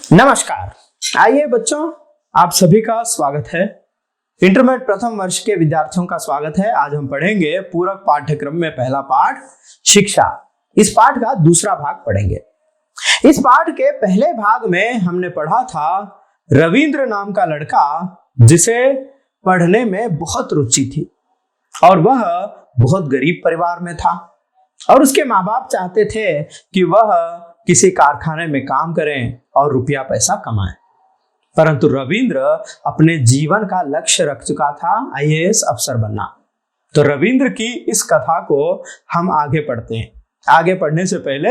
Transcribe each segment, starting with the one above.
नमस्कार। आइए बच्चों, आप सभी का स्वागत है। इंटरमीडिएट प्रथम वर्ष के विद्यार्थियों का स्वागत है। आज हम पढ़ेंगे पूरक पाठ्यक्रम में पहला पाठ शिक्षा। इस पाठ का दूसरा भाग पढ़ेंगे। इस पाठ के पहले भाग में हमने पढ़ा था रविंद्र नाम का लड़का जिसे पढ़ने में बहुत रुचि थी और वह बहुत गरीब परिवार में था और उसके माँ बाप चाहते थे कि वह किसी कारखाने में काम करें और रुपया पैसा कमाएं। परंतु रविंद्र अपने जीवन का लक्ष्य रख चुका था आईएएस अफसर बनना। तो रविंद्र की इस कथा को हम आगे पढ़ते हैं। आगे पढ़ने से पहले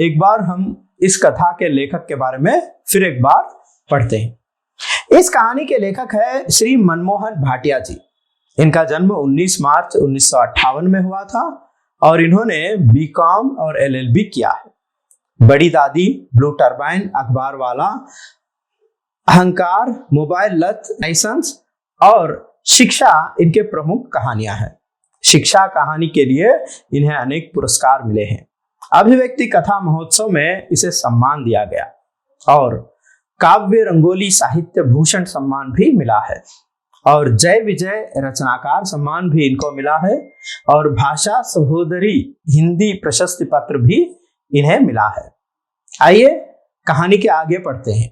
एक बार हम इस कथा के लेखक के बारे में फिर एक बार पढ़ते हैं। इस कहानी के लेखक है श्री मनमोहन भाटिया जी। इनका जन्म 19 मार्च 1958 में हुआ था और इन्होंने बीकॉम और एलएलबी किया है। बड़ी दादी ब्लू टर्बाइन अखबार वाला, अहंकार, मोबाइल लत, लाइसेंस और शिक्षा इनके प्रमुख कहानियां हैं। शिक्षा कहानी के लिए इन्हें अनेक पुरस्कार मिले हैं। अभिव्यक्ति कथा महोत्सव में इसे सम्मान दिया गया और काव्य रंगोली साहित्य भूषण सम्मान भी मिला है और जय विजय रचनाकार सम्मान भी इनको मिला है और भाषा सहोदरी हिंदी प्रशस्ति पत्र भी इन्हें मिला है। आइए कहानी के आगे पढ़ते हैं।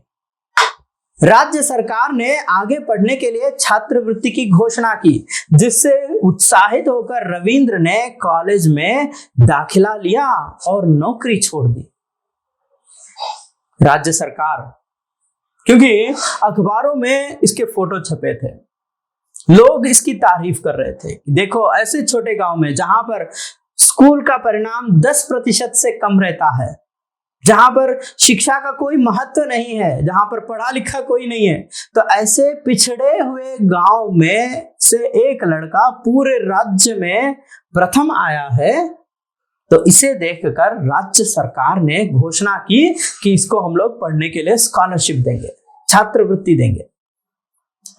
राज्य सरकार ने आगे पढ़ने के लिए छात्रवृत्ति की घोषणा की, जिससे उत्साहित होकर रविंद्र ने कॉलेज में दाखिला लिया और नौकरी छोड़ दी। राज्य सरकार, क्योंकि अखबारों में इसके फोटो छपे थे, लोग इसकी तारीफ कर रहे थे। देखो, ऐसे छोटे गांव में जहां पर स्कूल का परिणाम 10% से कम रहता है, जहां पर शिक्षा का कोई महत्व नहीं है, जहां पर पढ़ा लिखा कोई नहीं है, तो ऐसे पिछड़े हुए गांव में से एक लड़का पूरे राज्य में प्रथम आया है। तो इसे देखकर राज्य सरकार ने घोषणा की कि इसको हम लोग पढ़ने के लिए स्कॉलरशिप देंगे, छात्रवृत्ति देंगे।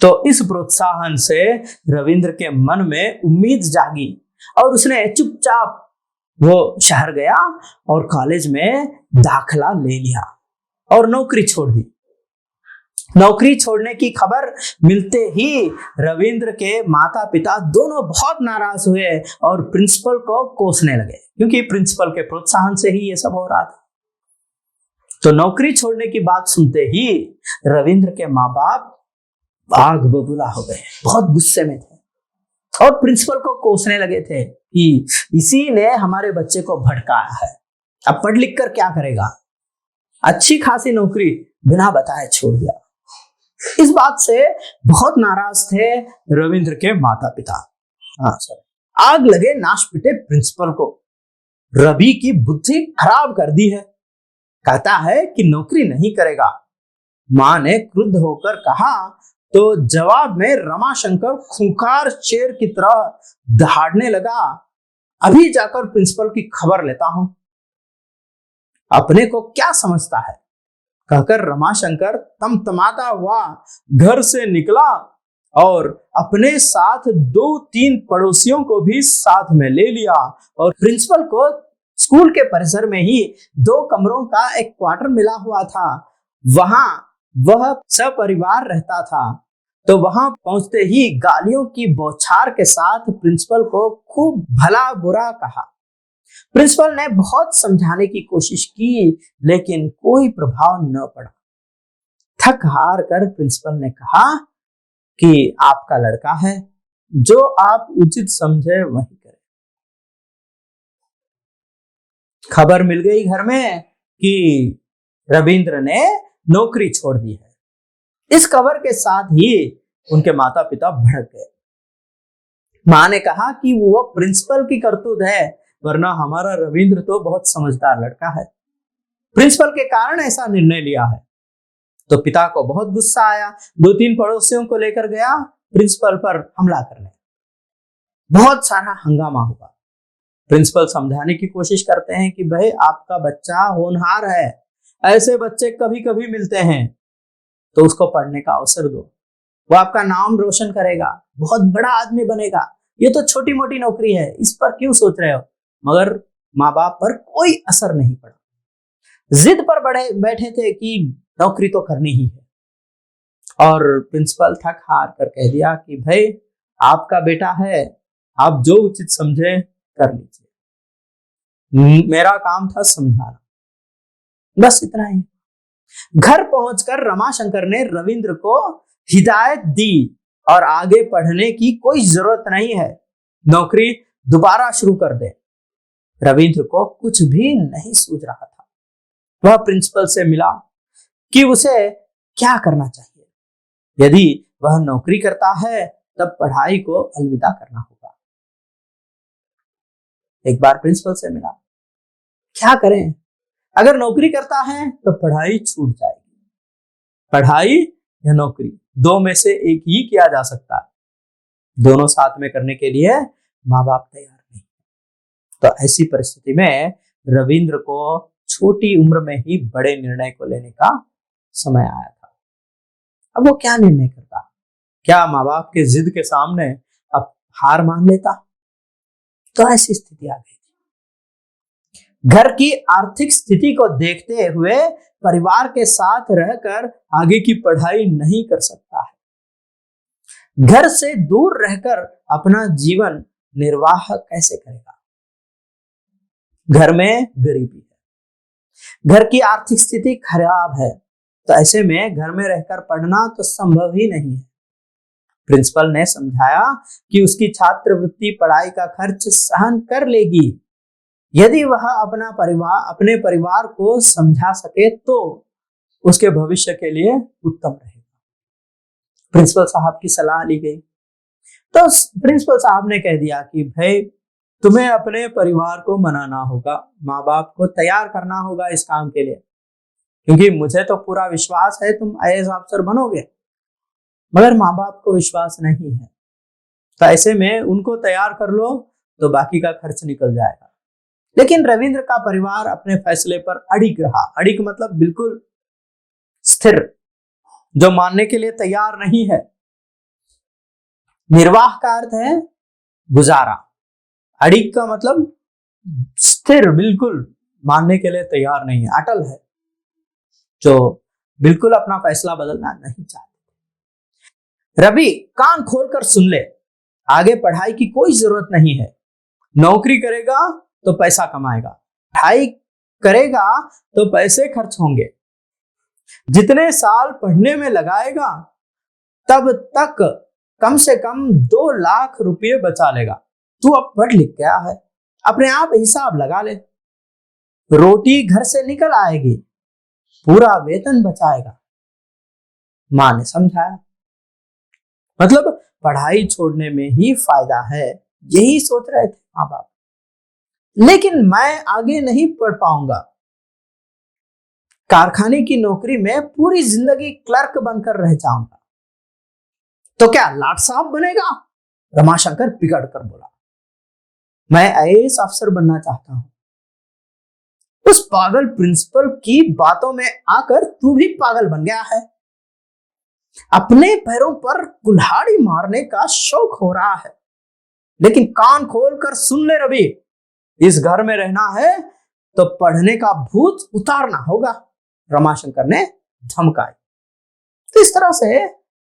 तो इस प्रोत्साहन से रविंद्र के मन में उम्मीद जागी और उसने चुपचाप वो शहर गया और कॉलेज में दाखिला ले लिया और नौकरी छोड़ दी। नौकरी छोड़ने की खबर मिलते ही रविंद्र के माता पिता दोनों बहुत नाराज हुए और प्रिंसिपल को कोसने लगे, क्योंकि प्रिंसिपल के प्रोत्साहन से ही ये सब हो रहा था। तो नौकरी छोड़ने की बात सुनते ही रविंद्र के माँ बाप आग बबूला हो गए, बहुत गुस्से में थे और प्रिंसिपल को कोसने लगे थे कि इसी ने हमारे बच्चे को भटकाया है, अब पढ़ लिख कर क्या करेगा, अच्छी खासी नौकरी बिना बताए छोड़ दिया। इस बात से बहुत नाराज थे रविंद्र के माता पिता। आग लगे नाश पिटे प्रिंसिपल को। रवि की बुद्धि खराब कर दी है, कहता है कि नौकरी नहीं करेगा। मां ने क्रुद्ध होकर कहा तो जवाब में रमाशंकर खूंखार शेर की तरह दहाड़ने लगा, अभी जाकर प्रिंसिपल की खबर लेता हूं, अपने को क्या समझता है, कहकर रमाशंकर तमतमाता हुआ घर से निकला और अपने साथ 2-3 पड़ोसियों को भी साथ में ले लिया और प्रिंसिपल को स्कूल के परिसर में ही 2 कमरों का एक क्वार्टर मिला हुआ था, वहां वह सपरिवार रहता था। तो वहां पहुंचते ही गालियों की बौछार के साथ प्रिंसिपल को खूब भला बुरा कहा। प्रिंसिपल ने बहुत समझाने की कोशिश की, लेकिन कोई प्रभाव न पड़ा। थक हार कर प्रिंसिपल ने कहा कि आपका लड़का है, जो आप उचित समझे वही करें। खबर मिल गई घर में कि रविंद्र ने नौकरी छोड़ दी है। इस खबर के साथ ही उनके माता पिता भड़क गए। मां ने कहा कि वो प्रिंसिपल की करतूत है, वरना हमारा रविंद्र तो बहुत समझदार लड़का है, प्रिंसिपल के कारण ऐसा निर्णय लिया है। तो पिता को बहुत गुस्सा आया, 2-3 पड़ोसियों को लेकर गया प्रिंसिपल पर हमला करने। बहुत सारा हंगामा हुआ। प्रिंसिपल समझाने की कोशिश करते हैं कि भाई आपका बच्चा होनहार है, ऐसे बच्चे कभी कभी मिलते हैं, तो उसको पढ़ने का अवसर दो, वो आपका नाम रोशन करेगा, बहुत बड़ा आदमी बनेगा, ये तो छोटी मोटी नौकरी है, इस पर क्यों सोच रहे हो। मगर माँ बाप पर कोई असर नहीं पड़ा। जिद पर बैठे थे कि नौकरी तो करनी ही है। और प्रिंसिपल थक हार कर कह दिया कि भाई आपका बेटा है, आप जो उचित समझे कर लीजिए, मेरा काम था समझाना, बस इतना ही। घर पहुंचकर रमाशंकर ने रविंद्र को हिदायत दी और आगे पढ़ने की कोई जरूरत नहीं है, नौकरी दोबारा शुरू कर दे। रविंद्र को कुछ भी नहीं सूझ रहा था। वह प्रिंसिपल से मिला कि उसे क्या करना चाहिए। यदि वह नौकरी करता है तब पढ़ाई को अलविदा करना होगा। एक बार प्रिंसिपल से मिला, क्या करें? अगर नौकरी करता है तो पढ़ाई छूट जाएगी। पढ़ाई या नौकरी, दो में से एक ही किया जा सकता है। दोनों साथ में करने के लिए माँ बाप तैयार नहीं। तो ऐसी परिस्थिति में रविंद्र को छोटी उम्र में ही बड़े निर्णय को लेने का समय आया था। अब वो क्या निर्णय करता? क्या माँ बाप के जिद के सामने अब हार मान लेता? तो ऐसी स्थिति आ गई थी। घर की आर्थिक स्थिति को देखते हुए परिवार के साथ रहकर आगे की पढ़ाई नहीं कर सकता है। घर से दूर रहकर अपना जीवन निर्वाह कैसे करेगा? घर में गरीबी है, घर की आर्थिक स्थिति खराब है, तो ऐसे में घर में रहकर पढ़ना तो संभव ही नहीं है। प्रिंसिपल ने समझाया कि उसकी छात्रवृत्ति पढ़ाई का खर्च सहन कर लेगी। यदि वह अपने परिवार को समझा सके तो उसके भविष्य के लिए उत्तम रहेगा। प्रिंसिपल साहब की सलाह ली गई तो प्रिंसिपल साहब ने कह दिया कि भाई तुम्हें अपने परिवार को मनाना होगा, माँ बाप को तैयार करना होगा इस काम के लिए, क्योंकि मुझे तो पूरा विश्वास है तुम आईएएस अफसर बनोगे, मगर माँ बाप को विश्वास नहीं है। तो ऐसे में उनको तैयार कर लो तो बाकी का खर्च निकल जाएगा। लेकिन रविंद्र का परिवार अपने फैसले पर अड़िग रहा। अड़िग मतलब बिल्कुल स्थिर, जो मानने के लिए तैयार नहीं है। निर्वाह का अर्थ है गुजारा, अड़िग का मतलब स्थिर, बिल्कुल मानने के लिए तैयार नहीं है, अटल है, जो बिल्कुल अपना फैसला बदलना नहीं चाहते। रवि कान खोलकर सुन ले, आगे पढ़ाई की कोई जरूरत नहीं है। नौकरी करेगा तो पैसा कमाएगा, पढ़ाई करेगा तो पैसे खर्च होंगे। जितने साल पढ़ने में लगाएगा तब तक कम से कम 2 लाख रुपए बचा लेगा। तू अब पढ़ लिख गया है, अपने आप हिसाब लगा ले। रोटी घर से निकल आएगी, पूरा वेतन बचाएगा। मां ने समझाया, मतलब पढ़ाई छोड़ने में ही फायदा है, यही सोच रहे थे माँ बाप। लेकिन मैं आगे नहीं पढ़ पाऊंगा, कारखाने की नौकरी में पूरी जिंदगी क्लर्क बनकर रह जाऊंगा। तो क्या लाट साहब बनेगा? रमाशंकर बिगड़ कर बोला, मैं आईएएस अफसर बनना चाहता हूं। उस पागल प्रिंसिपल की बातों में आकर तू भी पागल बन गया है। अपने पैरों पर कुल्हाड़ी मारने का शौक हो रहा है। लेकिन कान खोलकर सुन ले रवि, इस घर में रहना है तो पढ़ने का भूत उतारना होगा, रमाशंकर ने धमकाई। तो इस तरह से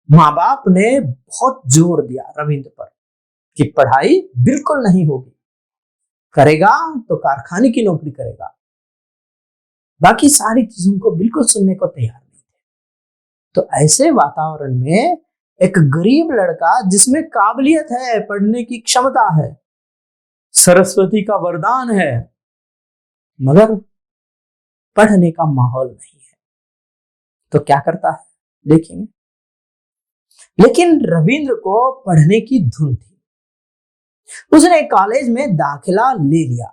माँ बाप ने बहुत जोर दिया रविंद्र पर कि पढ़ाई बिल्कुल नहीं होगी, करेगा तो कारखाने की नौकरी करेगा, बाकी सारी चीजों को बिल्कुल सुनने को तैयार नहीं थे। तो ऐसे वातावरण में एक गरीब लड़का जिसमें काबिलियत है, पढ़ने की क्षमता है, सरस्वती का वरदान है, मगर पढ़ने का माहौल नहीं है, तो क्या करता है देखेंगे। लेकिन रविंद्र को पढ़ने की धुन थी। उसने कॉलेज में दाखिला ले लिया।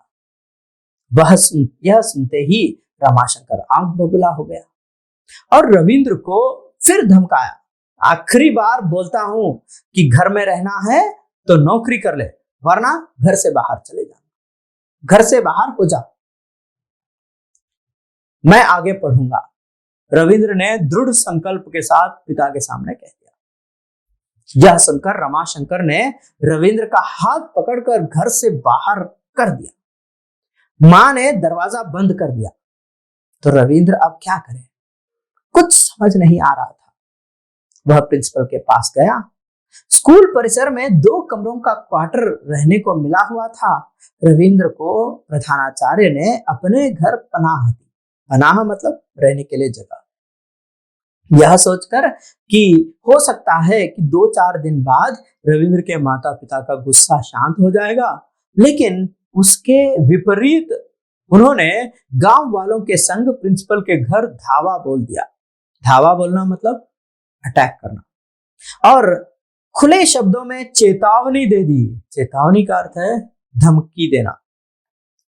यह सुनते ही रमाशंकर आग बबूला हो गया और रविंद्र को फिर धमकाया, आखिरी बार बोलता हूं कि घर में रहना है तो नौकरी कर ले, वरना घर से बाहर चले जाना, घर से बाहर हो जा, मैं आगे पढ़ूंगा। रविंद्र ने दृढ़ संकल्प के साथ पिता के सामने कह दिया। यह सुनकर रमाशंकर ने रविंद्र का हाथ पकड़कर घर से बाहर कर दिया। मां ने दरवाजा बंद कर दिया। तो रविंद्र अब क्या करे, कुछ समझ नहीं आ रहा था। वह प्रिंसिपल के पास गया। स्कूल परिसर में 2 कमरों का क्वार्टर रहने को मिला हुआ था। रविंद्र को प्रधानाचार्य ने अपने घर पनाह दी। पनाह मतलब रहने के लिए जगह। यह सोचकर कि हो सकता है कि 2-4 दिन बाद रविंद्र के माता पिता का गुस्सा शांत हो जाएगा, लेकिन उसके विपरीत उन्होंने गांव वालों के संग प्रिंसिपल के घर धावा बोल दिया। धावा बोलना मतलब अटैक करना, और खुले शब्दों में चेतावनी दे दी। चेतावनी का अर्थ है धमकी देना।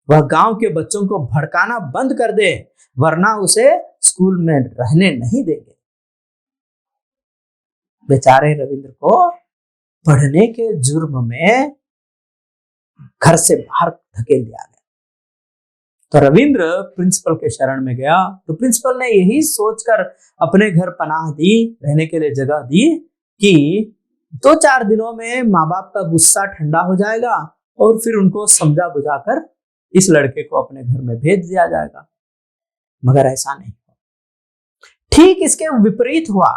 वह गांव के बच्चों को भड़काना बंद कर दे, वरना उसे स्कूल में रहने नहीं देंगे। बेचारे रविंद्र को पढ़ने के जुर्म में घर से बाहर धकेल दिया गया। तो रविंद्र प्रिंसिपल के शरण में गया। तो प्रिंसिपल ने यही सोचकर अपने घर पनाह दी, रहने के लिए जगह दी कि 2-4 दिनों में माँ बाप का गुस्सा ठंडा हो जाएगा और फिर उनको समझा बुझाकर इस लड़के को अपने घर में भेज दिया जाएगा। मगर ऐसा नहीं हुआ। ठीक इसके विपरीत हुआ।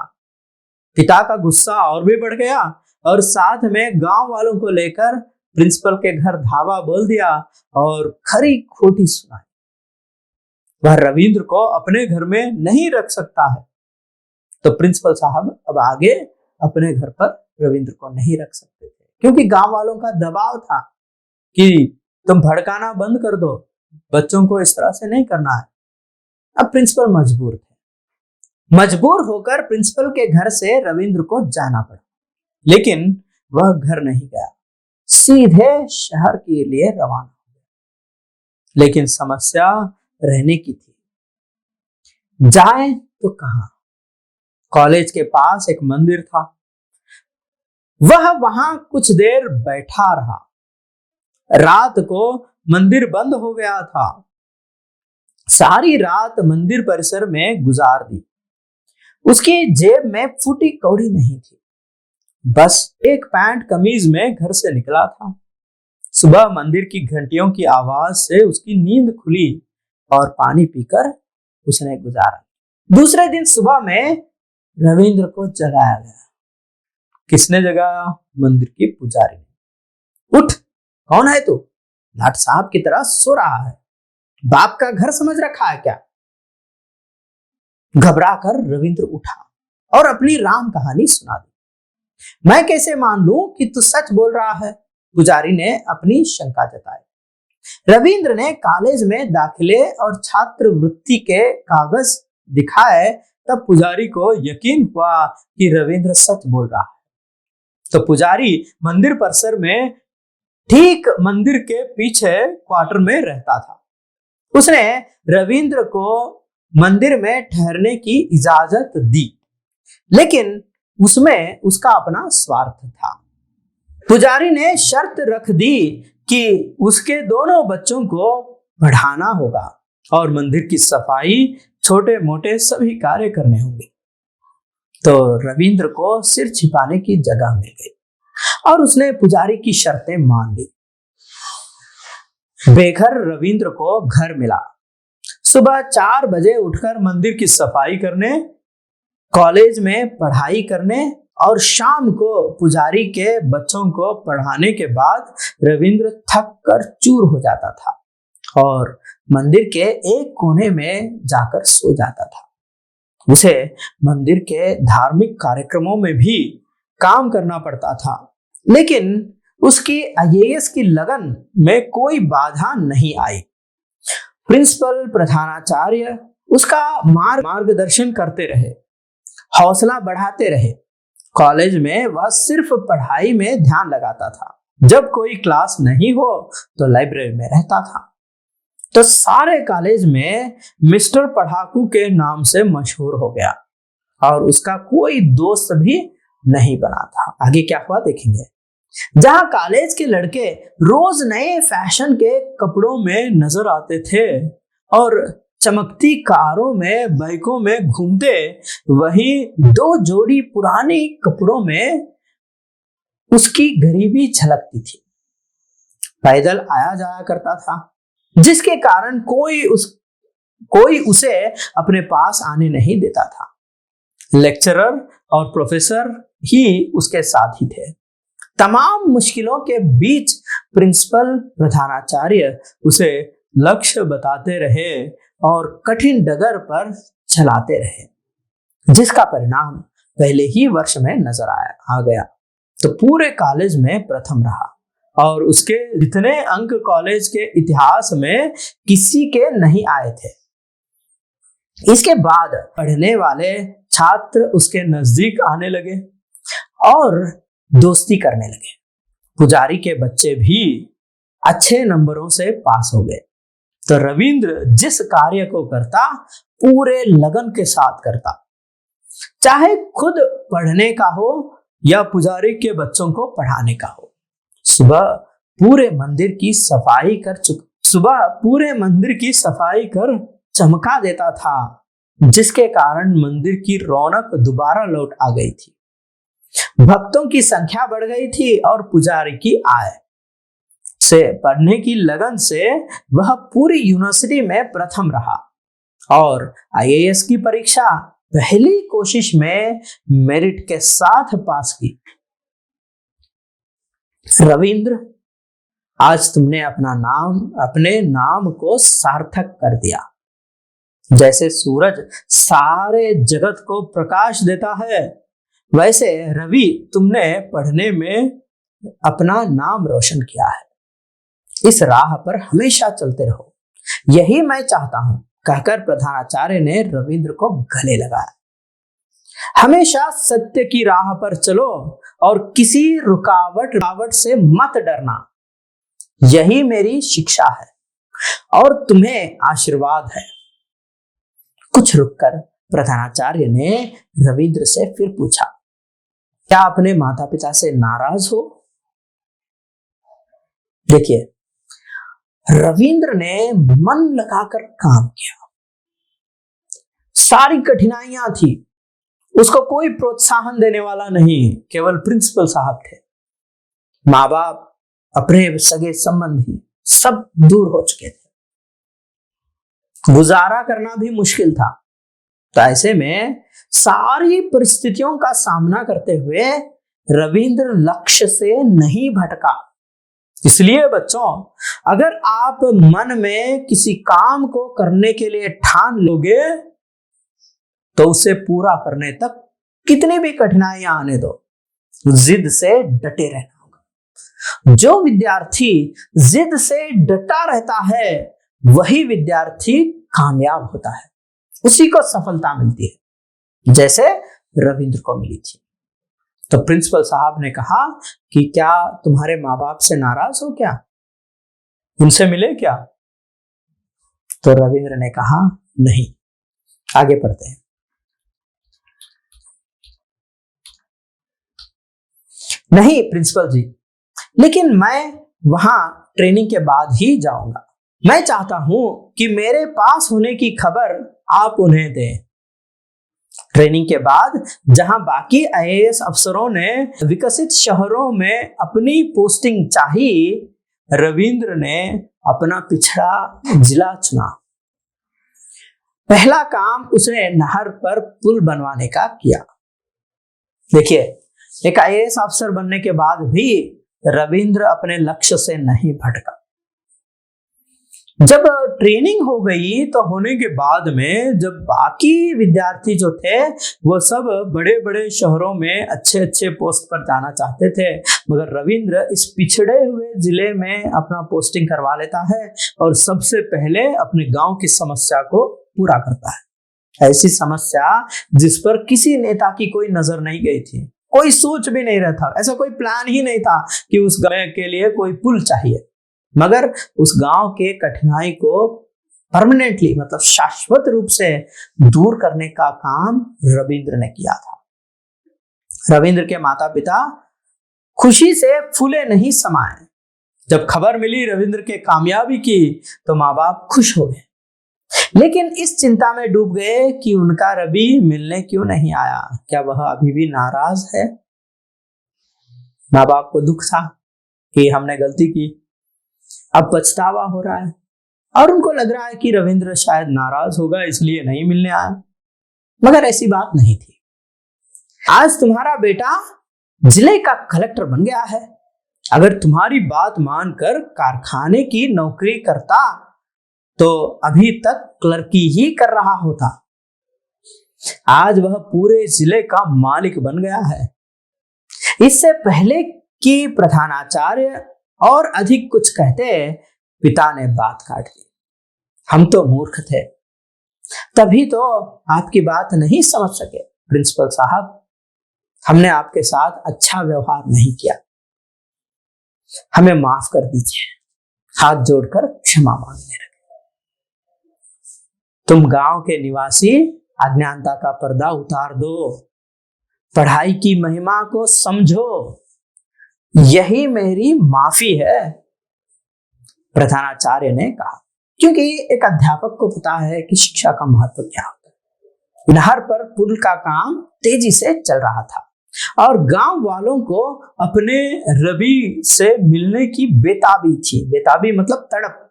पिता का गुस्सा और भी बढ़ गया और साथ में गांव वालों को लेकर प्रिंसिपल के घर धावा बोल दिया और खरी खोटी सुनाई। वह रविंद्र को अपने घर में नहीं रख सकता है। तो प्रिंसिपल साहब अब आगे अपने घर पर रविंद्र को नहीं रख सकते थे, क्योंकि गांव वालों का दबाव था कि तुम भड़काना बंद कर दो, बच्चों को इस तरह से नहीं करना है। अब प्रिंसिपल मजबूर थे। मजबूर होकर प्रिंसिपल के घर से रविंद्र को जाना पड़ा, लेकिन वह घर नहीं गया, सीधे शहर के लिए रवाना हो गया। लेकिन समस्या रहने की थी। जाए तो कहां? कॉलेज के पास एक मंदिर था। वह वहां कुछ देर बैठा रहा। रात को मंदिर बंद हो गया था। सारी रात मंदिर परिसर में गुजार दी। उसकी जेब में फूटी कौड़ी नहीं थी, बस एक पैंट कमीज में घर से निकला था। सुबह मंदिर की घंटियों की आवाज से उसकी नींद खुली और पानी पीकर उसने गुजारा। दूसरे दिन सुबह में रविंद्र को जगाया गया। किसने जगाया? मंदिर की पुजारी ने। उठ, कौन है तू? लाट साहब की तरह सो रहा है, बाप का घर समझ रखा है क्या? घबराकर रविंद्र उठा और अपनी राम कहानी सुना दी। मैं कैसे मान लूं कि तू सच बोल रहा है? पुजारी ने अपनी शंका जताई। रविंद्र ने कॉलेज में दाखिले और छात्रवृत्ति के कागज दिखाए, तब पुजारी को यकीन हुआ कि रविंद्र सच बोल रहा है। तो पुजारी मंदिर परिसर में ठीक मंदिर के पीछे क्वार्टर में रहता था। उसने रविंद्र को मंदिर में ठहरने की इजाजत दी, लेकिन उसमें उसका अपना स्वार्थ था। पुजारी ने शर्त रख दी कि उसके दोनों बच्चों को पढ़ाना होगा और मंदिर की सफाई, छोटे मोटे सभी कार्य करने होंगे। तो रविंद्र को सिर छिपाने की जगह मिल गई और उसने पुजारी की शर्तें मान ली। बेघर रविंद्र को घर मिला। सुबह 4 बजे उठकर मंदिर की सफाई करने, कॉलेज में पढ़ाई करने और शाम को पुजारी के बच्चों को पढ़ाने के बाद रविंद्र थक कर चूर हो जाता था और मंदिर के एक कोने में जाकर सो जाता था। उसे मंदिर के धार्मिक कार्यक्रमों में भी काम करना पड़ता था, लेकिन उसकी आईएएस की लगन में कोई बाधा नहीं आई। प्रिंसिपल, प्रधानाचार्य उसका मार्गदर्शन करते रहे, हौसला बढ़ाते रहे। कॉलेज में वह सिर्फ पढ़ाई में ध्यान लगाता था। जब कोई क्लास नहीं हो तो लाइब्रेरी में रहता था। तो सारे कॉलेज में मिस्टर पढ़ाकू के नाम से मशहूर हो गया और उसका कोई दोस्त भी नहीं बना था। आगे क्या हुआ देखेंगे। जहां कॉलेज के लड़के रोज नए फैशन के कपड़ों में नजर आते थे और चमकती कारों में, बाइकों में घूमते, वहीं 2 जोड़ी पुराने कपड़ों में उसकी गरीबी झलकती थी। पैदल आया जाया करता था, जिसके कारण कोई कोई उसे अपने पास आने नहीं देता था। लेक्चरर और प्रोफेसर ही उसके साथ ही थे। तमाम मुश्किलों के बीच प्रिंसिपल प्रधानाचार्य उसे लक्ष्य बताते रहे और कठिन डगर पर चलाते रहे, जिसका परिणाम पहले ही वर्ष में नजर आ गया। तो पूरे कॉलेज में प्रथम रहा और उसके जितने अंक कॉलेज के इतिहास में किसी के नहीं आए थे। इसके बाद पढ़ने वाले छात्र उसके नजदीक आने लगे और दोस्ती करने लगे। पुजारी के बच्चे भी अच्छे नंबरों से पास हो गए। तो रविंद्र जिस कार्य को करता पूरे लगन के साथ करता, चाहे खुद पढ़ने का हो या पुजारी के बच्चों को पढ़ाने का हो। सुबह पूरे मंदिर की सफाई कर चमका देता था, जिसके कारण मंदिर की रौनक दोबारा लौट आ गई थी। भक्तों की संख्या बढ़ गई थी और पुजारी की आय से पढ़ने की लगन से वह पूरी यूनिवर्सिटी में प्रथम रहा और आईएएस की परीक्षा पहली कोशिश में मेरिट के साथ पास की। रविंद्र, आज तुमने अपने नाम को सार्थक कर दिया। जैसे सूरज सारे जगत को प्रकाश देता है, वैसे रवि तुमने पढ़ने में अपना नाम रोशन किया है। इस राह पर हमेशा चलते रहो, यही मैं चाहता हूं, कहकर प्रधानाचार्य ने रविंद्र को गले लगाया। हमेशा सत्य की राह पर चलो और किसी रुकावट से मत डरना, यही मेरी शिक्षा है और तुम्हें आशीर्वाद है। कुछ रुककर प्रधानाचार्य ने रविंद्र से फिर पूछा, क्या अपने माता पिता से नाराज हो? देखिए, रविंद्र ने मन लगाकर काम किया। सारी कठिनाइयां थी, उसको कोई प्रोत्साहन देने वाला नहीं, केवल प्रिंसिपल साहब थे। माँ बाप, अपने सगे संबंधी सब दूर हो चुके थे। गुजारा करना भी मुश्किल था। तो ऐसे में सारी परिस्थितियों का सामना करते हुए रविंद्र लक्ष्य से नहीं भटका। इसलिए बच्चों, अगर आप मन में किसी काम को करने के लिए ठान लोगे तो उसे पूरा करने तक कितनी भी कठिनाइयां आने दो, जिद से डटे रहना होगा। जो विद्यार्थी जिद से डटा रहता है वही विद्यार्थी कामयाब होता है, उसी को सफलता मिलती है, जैसे रविंद्र को मिली थी। तो प्रिंसिपल साहब ने कहा कि क्या तुम्हारे माँ बाप से नाराज हो क्या? उनसे मिले क्या? तो रविंद्र ने कहा, नहीं। आगे पढ़ते हैं। नहीं प्रिंसिपल जी, लेकिन मैं वहां ट्रेनिंग के बाद ही जाऊंगा। मैं चाहता हूं कि मेरे पास होने की खबर आप उन्हें दें। ट्रेनिंग के बाद जहां बाकी आईएएस अफसरों ने विकसित शहरों में अपनी पोस्टिंग चाही, रविंद्र ने अपना पिछड़ा जिला चुना। पहला काम उसने नहर पर पुल बनवाने का किया। देखिए, एक आईएएस अफसर बनने के बाद भी रविंद्र अपने लक्ष्य से नहीं भटका। जब ट्रेनिंग हो गई तो होने के बाद में जब बाकी विद्यार्थी जो थे वो सब बड़े बड़े शहरों में अच्छे अच्छे पोस्ट पर जाना चाहते थे, मगर रविंद्र इस पिछड़े हुए जिले में अपना पोस्टिंग करवा लेता है और सबसे पहले अपने गांव की समस्या को पूरा करता है। ऐसी समस्या जिस पर किसी नेता की कोई नजर नहीं गई थी, कोई सोच भी नहीं रहा था, ऐसा कोई प्लान ही नहीं था कि उस गांव के लिए कोई पुल चाहिए, मगर उस गांव के कठिनाई को परमानेंटली मतलब शाश्वत रूप से दूर करने का काम रविंद्र ने किया था। रविंद्र के माता पिता खुशी से फूले नहीं समाये। जब खबर मिली रविंद्र के कामयाबी की तो माँ बाप खुश हो गए, लेकिन इस चिंता में डूब गए कि उनका रवि मिलने क्यों नहीं आया, क्या वह अभी भी नाराज है? माँ बाप को दुख था कि हमने गलती की, अब पछतावा हो रहा है, और उनको लग रहा है कि रविंद्र शायद नाराज होगा इसलिए नहीं मिलने आया, मगर ऐसी बात नहीं थी। आज तुम्हारा बेटा जिले का कलेक्टर बन गया है, अगर तुम्हारी बात मानकर कारखाने की नौकरी करता तो अभी तक क्लर्की ही कर रहा होता। आज वह पूरे जिले का मालिक बन गया है। इससे पहले कि प्रधानाचार्य और अधिक कुछ कहते, पिता ने बात काट दी। हम तो मूर्ख थे, तभी तो आपकी बात नहीं समझ सके। प्रिंसिपल साहब, हमने आपके साथ अच्छा व्यवहार नहीं किया, हमें माफ कर दीजिए। हाथ जोड़कर क्षमा मांगने लगे। तुम गांव के निवासी अज्ञानता का पर्दा उतार दो, पढ़ाई की महिमा को समझो, यही मेरी माफी है, प्रधानाचार्य ने कहा। क्योंकि एक अध्यापक को पता है कि शिक्षा का महत्व क्या होता है। नहर पर पुल का काम तेजी से चल रहा था और गांव वालों को अपने रवि से मिलने की बेताबी थी। बेताबी मतलब तड़प।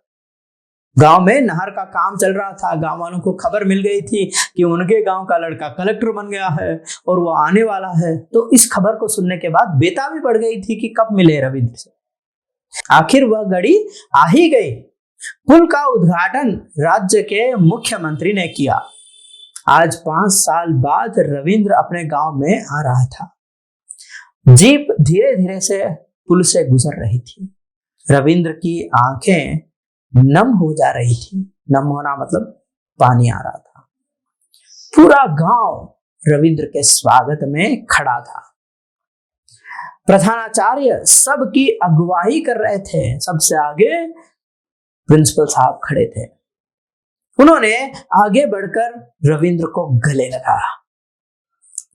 गांव में नहर का काम चल रहा था, गांव वालों को खबर मिल गई थी कि उनके गांव का लड़का कलेक्टर बन गया है और वो आने वाला है। तो इस खबर को सुनने के बाद बेताबी बढ़ गई थी कि कब मिले रविंद्र से। आखिर वह घड़ी आ ही गई। पुल का उद्घाटन राज्य के मुख्यमंत्री ने किया। आज 5 साल बाद रविंद्र अपने गांव में आ रहा था। जीप धीरे धीरे से पुल से गुजर रही थी। रविंद्र की आंखें नम हो जा रही थी। नम होना मतलब पानी आ रहा था। पूरा गांव रविंद्र के स्वागत में खड़ा था। प्रधानाचार्य सबकी अगुवाई कर रहे थे। सबसे आगे प्रिंसिपल साहब खड़े थे। उन्होंने आगे बढ़कर रविंद्र को गले लगाया।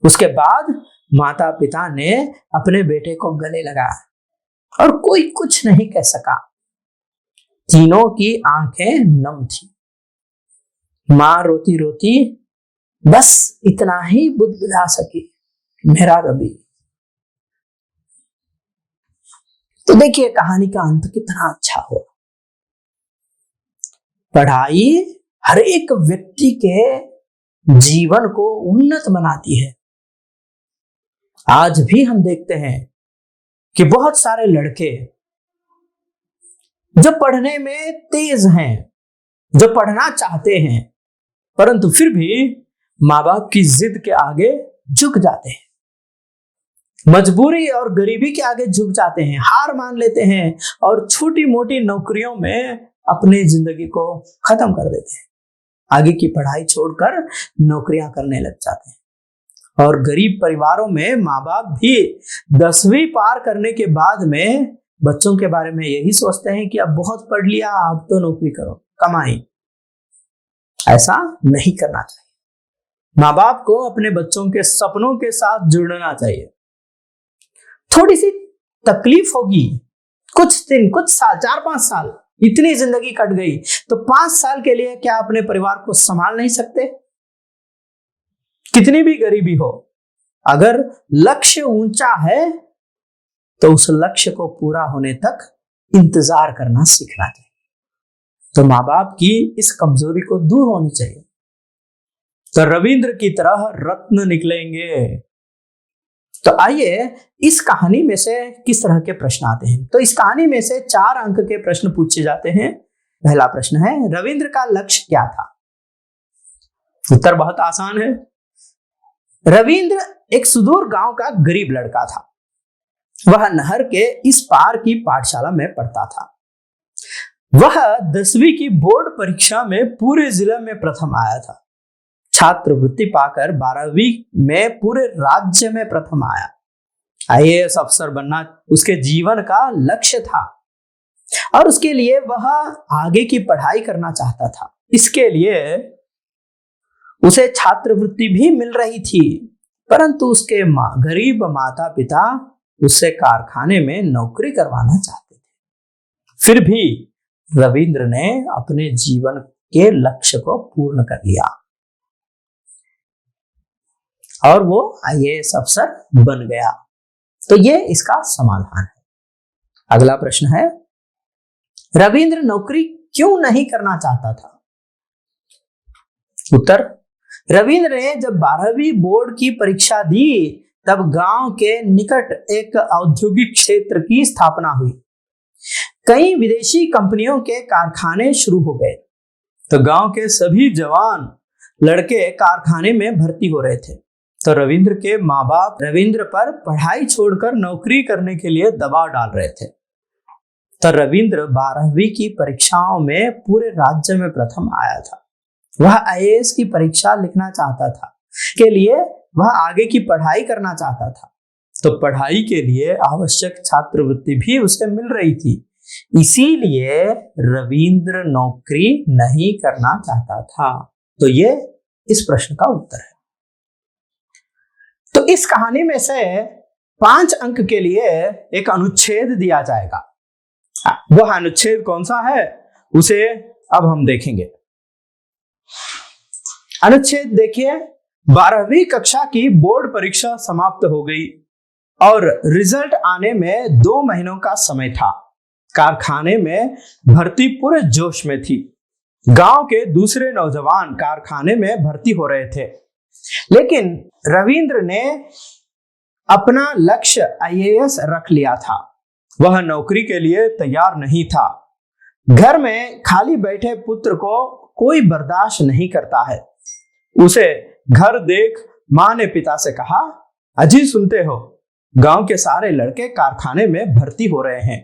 उसके बाद माता पिता ने अपने बेटे को गले लगाया और कोई कुछ नहीं कह सका। तीनों की आंखें नम थी। मां रोती रोती बस इतना ही बुदबुदा सकी, मेरा रवि। तो देखिए कहानी का अंत कितना अच्छा हुआ। पढ़ाई हर एक व्यक्ति के जीवन को उन्नत बनाती है। आज भी हम देखते हैं कि बहुत सारे लड़के जो पढ़ने में तेज हैं, जो पढ़ना चाहते हैं, परंतु फिर भी माँ बाप की जिद के आगे झुक जाते हैं, मजबूरी और गरीबी के आगे झुक जाते हैं, हार मान लेते हैं और छोटी मोटी नौकरियों में अपनी जिंदगी को खत्म कर देते हैं। आगे की पढ़ाई छोड़कर नौकरियां करने लग जाते हैं। और गरीब परिवारों में माँ बाप भी 10वीं पार करने के बाद में बच्चों के बारे में यही सोचते हैं कि अब बहुत पढ़ लिया, अब तो नौकरी करो, कमाई। ऐसा नहीं करना चाहिए। माँ बाप को अपने बच्चों के सपनों के साथ जुड़ना चाहिए। थोड़ी सी तकलीफ होगी, कुछ दिन, कुछ साल, 4-5 साल, इतनी जिंदगी कट गई, तो 5 साल के लिए क्या अपने परिवार को संभाल नहीं सकते? कितनी भी गरीबी हो, अगर लक्ष्य ऊंचा है तो उस लक्ष्य को पूरा होने तक इंतजार करना सीखना चाहिए। तो माँ बाप की इस कमजोरी को दूर होनी चाहिए, तो रविंद्र की तरह रत्न निकलेंगे। तो आइए इस कहानी में से किस तरह के प्रश्न आते हैं। तो इस कहानी में से 4 अंक के प्रश्न पूछे जाते हैं। पहला प्रश्न है, रविंद्र का लक्ष्य क्या था? उत्तर बहुत आसान है। रविंद्र एक सुदूर गांव का गरीब लड़का था। वह नहर के इस पार की पाठशाला में पढ़ता था। वह 10वीं की बोर्ड परीक्षा में पूरे जिले में प्रथम आया था। छात्रवृत्ति पाकर 12वीं में पूरे राज्य में प्रथम आया। आईएएस अफसर बनना उसके जीवन का लक्ष्य था और उसके लिए वह आगे की पढ़ाई करना चाहता था। इसके लिए उसे छात्रवृत्ति भी मिल रही थी, परंतु उसके गरीब माता पिता उससे कारखाने में नौकरी करवाना चाहते थे। फिर भी रविंद्र ने अपने जीवन के लक्ष्य को पूर्ण कर लिया और वो आईएएस अफसर बन गया। तो ये इसका समाधान है। अगला प्रश्न है, रविंद्र नौकरी क्यों नहीं करना चाहता था? उत्तर, रविंद्र ने जब 12वीं बोर्ड की परीक्षा दी तब गांव के निकट एक औद्योगिक क्षेत्र की स्थापना हुई। कई विदेशी कंपनियों के कारखाने शुरू हो गए, तो गांव के सभी जवान लड़के कारखाने में भर्ती हो रहे थे। तो रविंद्र के माँ बाप रविंद्र पर पढ़ाई छोड़कर नौकरी करने के लिए दबाव डाल रहे थे। तो रविंद्र 12वीं की परीक्षाओं में पूरे राज्य में प्रथम आया था। वह आईएएस की परीक्षा लिखना चाहता था, के लिए वह आगे की पढ़ाई करना चाहता था। तो पढ़ाई के लिए आवश्यक छात्रवृत्ति भी उसे मिल रही थी, इसीलिए रविंद्र नौकरी नहीं करना चाहता था। तो ये इस प्रश्न का उत्तर है। तो इस कहानी में से 5 अंक के लिए एक अनुच्छेद दिया जाएगा। वह अनुच्छेद कौन सा है उसे अब हम देखेंगे। अनुच्छेद देखिए, 12वीं कक्षा की बोर्ड परीक्षा समाप्त हो गई और रिजल्ट आने में 2 महीनों का समय था। कारखाने में भर्ती पूरे जोश में थी। गांव के दूसरे नौजवान कारखाने में भर्ती हो रहे थे, लेकिन रविंद्र ने अपना लक्ष्य आईएएस रख लिया था। वह नौकरी के लिए तैयार नहीं था। घर में खाली बैठे पुत्र को कोई बर्दाश्त नहीं करता है। उसे घर देख मां ने पिता से कहा, अजी सुनते हो, गांव के सारे लड़के कारखाने में भर्ती हो रहे हैं,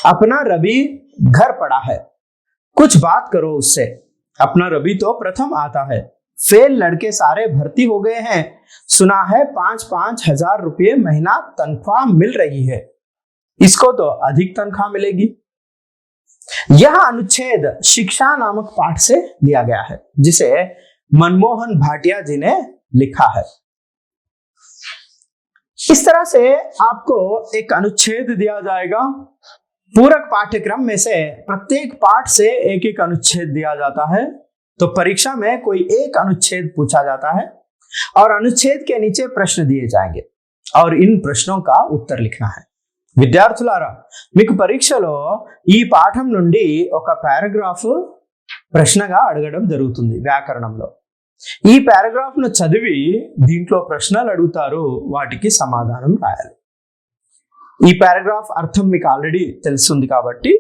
अपना रवि घर पड़ा है, कुछ बात करो उससे। अपना रवि तो प्रथम आता है, फेल लड़के सारे भर्ती हो गए हैं, सुना है 5-5 हजार रुपये महीना तनख्वाह मिल रही है, इसको तो अधिक तनख्वाह मिलेगी। यह अनुच्छेद शिक्षा नामक पाठ से लिया गया है, जिसे मनमोहन भाटिया जी ने लिखा है। इस तरह से आपको एक अनुच्छेद दिया जाएगा। पूरक पाठ्यक्रम में से प्रत्येक पाठ से एक एक अनुच्छेद दिया जाता है। तो परीक्षा में कोई एक अनुच्छेद पूछा जाता है और अनुच्छेद के नीचे प्रश्न दिए जाएंगे और इन प्रश्नों का उत्तर लिखना है। విద్యార్థులారా, మీకు పరీక్షలో ఈ పాఠం నుండి ఒక పారాగ్రాఫ్ ప్రశ్నగా అడగడం జరుగుతుంది వ్యాకరణంలో. ఈ పారాగ్రాఫ్ ను చదివి దీంట్లో ప్రశ్నలు అడుగుతారు, వాటికి సమాధానం రాయాలి. ఈ పారాగ్రాఫ్ అర్థం మీకు ఆల్రెడీ తెలుస్తుంది కాబట్టి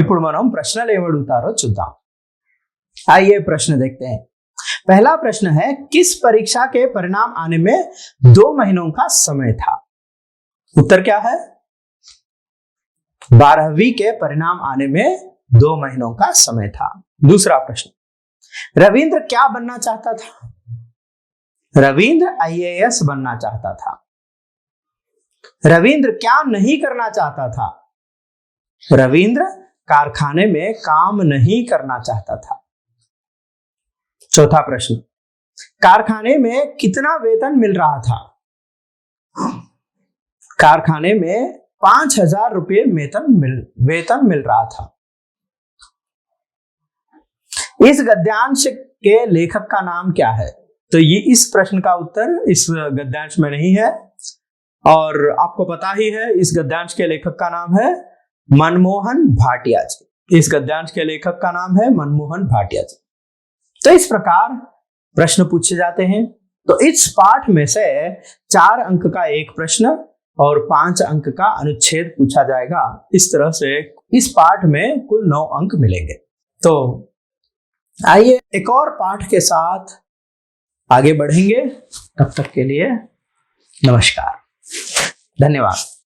ఇప్పుడు మనం ప్రశ్నలు ఏమడుగుతారో చూద్దాం. आइए प्रश्न देखते हैं। पहला प्रश्न है, किस परीक्षा के परिणाम आने में 2 महीनों का समय था? उत्तर क्या है? 12वीं के परिणाम आने में 2 महीनों का समय था। दूसरा प्रश्न, रविंद्र क्या बनना चाहता था? रविंद्र आईएएस बनना चाहता था। रविंद्र क्या नहीं करना चाहता था? रविंद्र कारखाने में काम नहीं करना चाहता था। चौथा प्रश्न, कारखाने में कितना वेतन मिल रहा था? कारखाने में 5,000 रुपये वेतन मिल रहा था। इस गद्यांश के लेखक का नाम क्या है? तो ये इस प्रश्न का उत्तर इस गद्यांश में नहीं है और आपको पता ही है इस गद्यांश के लेखक का नाम है मनमोहन भाटिया जी। इस गद्यांश के लेखक का नाम है मनमोहन भाटिया जी। तो इस प्रकार प्रश्न पूछे जाते हैं। तो इस पाठ में से 4 अंक का एक प्रश्न और 5 अंक का अनुच्छेद पूछा जाएगा। इस तरह से इस पाठ में कुल 9 अंक मिलेंगे। तो आइए एक और पाठ के साथ आगे बढ़ेंगे। तब तक के लिए नमस्कार, धन्यवाद।